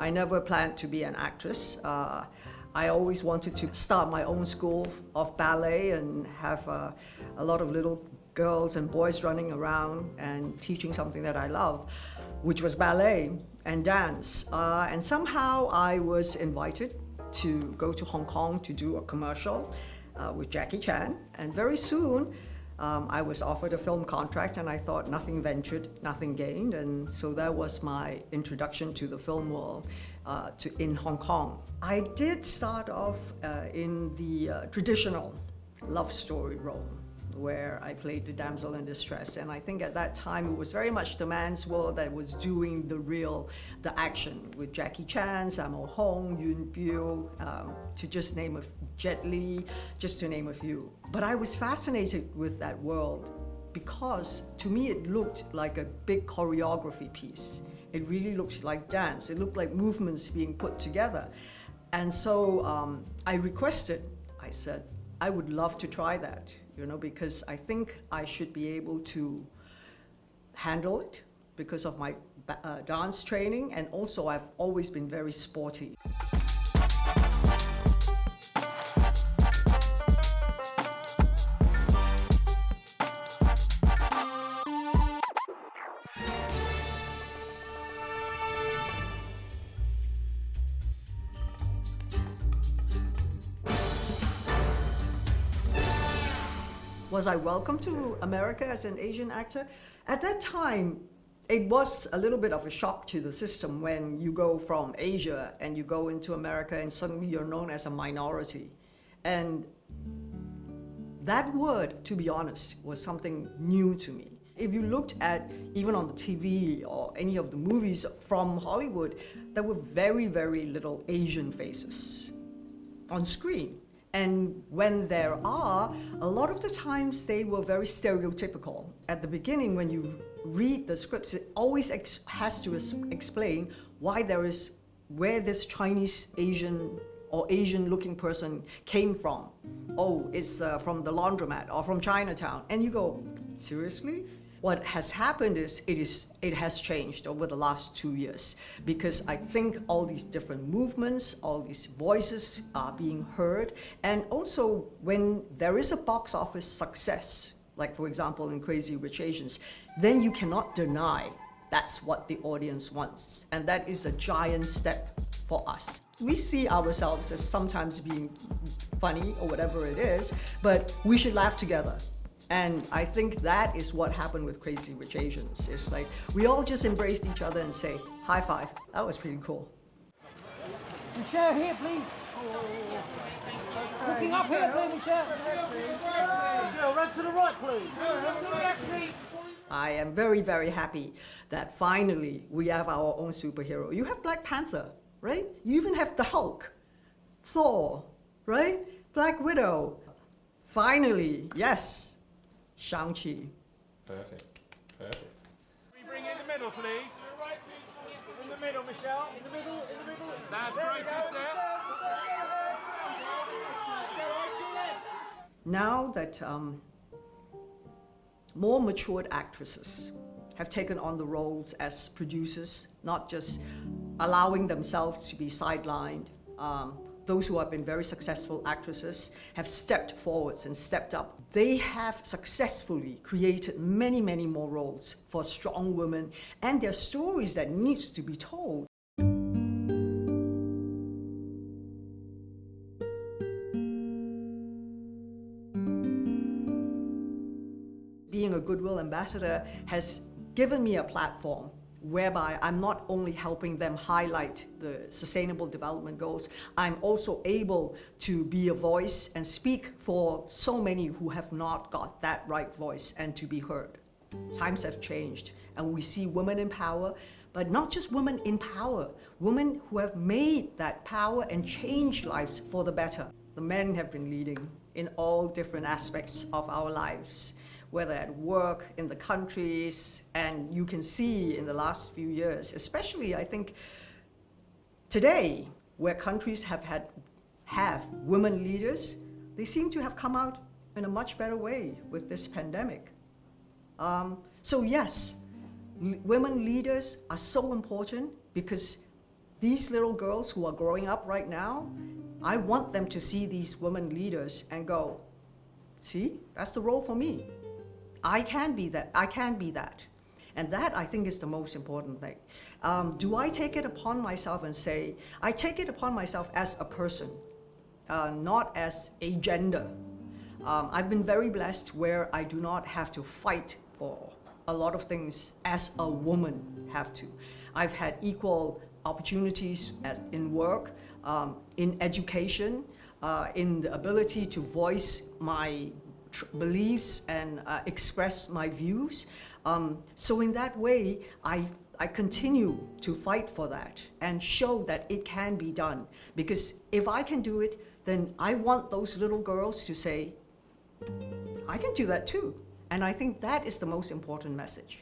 I never planned to be an actress. I always wanted to start my own school of ballet and have a lot of little girls and boys running around and teaching something that I love, which was ballet and dance. And somehow I was invited to go to Hong Kong to do a commercial with Jackie Chan. And very soon, I was offered a film contract, and I thought nothing ventured, nothing gained. And so that was my introduction to the film world in Hong Kong. I did start off in the traditional love story role, where I played the damsel in distress. And I think at that time it was very much the man's world that was doing the action with Jackie Chan, Sammo Hung, Yuen Biao, to just name Jet Li, just to name a few. But I was fascinated with that world because to me it looked like a big choreography piece. It really looked like dance. It looked like movements being put together. And so I requested, I said, I would love to try that, because I think I should be able to handle it because of my dance training, and also I've always been very sporty. Was I welcome to America as an Asian actor? At that time, it was a little bit of a shock to the system when you go from Asia and you go into America and suddenly you're known as a minority. And that word, to be honest, was something new to me. If you looked at, even on the TV or any of the movies from Hollywood, there were very, very little Asian faces on screen. And when there are, a lot of the times they were very stereotypical. At the beginning, when you read the scripts, it always has to explain where this Chinese Asian or Asian-looking person came from. Oh, it's from the laundromat or from Chinatown. And you go, seriously? What has happened is it has changed over the last 2 years, because I think all these different movements, all these voices are being heard. And also when there is a box office success, like for example in Crazy Rich Asians, then you cannot deny that's what the audience wants. And that is a giant step for us. We see ourselves as sometimes being funny or whatever it is, but we should laugh together. And I think that is what happened with Crazy Rich Asians. It's like we all just embraced each other and say, high five. That was pretty cool. Michelle, here, please. Looking up here, please, Michelle. Michelle, run to the right, please. I am very, very happy that finally we have our own superhero. You have Black Panther, right? You even have the Hulk, Thor, right? Black Widow. Finally, yes. Shang-Chi. Perfect. We bring it in the middle, please. In the middle, Michelle. In the middle. That's great, just there. Now that more matured actresses have taken on the roles as producers, not just allowing themselves to be sidelined, those who have been very successful actresses have stepped forwards and stepped up. They have successfully created many, many more roles for strong women, and their stories that needs to be told. Being a Goodwill ambassador has given me a platform whereby I'm not only helping them highlight the Sustainable Development Goals, I'm also able to be a voice and speak for so many who have not got that right voice and to be heard. Times have changed, and we see women in power, but not just women in power, women who have made that power and changed lives for the better. The men have been leading in all different aspects of our lives, whether at work, in the countries, and you can see in the last few years, especially I think today, where countries have women leaders, they seem to have come out in a much better way with this pandemic. So yes, women leaders are so important because these little girls who are growing up right now, I want them to see these women leaders and go, see, that's the role for me. I can be that. I can be that. And that, I think, is the most important thing. Do I take it upon myself and say, I take it upon myself as a person, not as a gender. I've been very blessed where I do not have to fight for a lot of things as a woman have to. I've had equal opportunities in work, in education, in the ability to voice my beliefs and express my views. So in that way, I continue to fight for that and show that it can be done. Because if I can do it, then I want those little girls to say, I can do that too. And I think that is the most important message.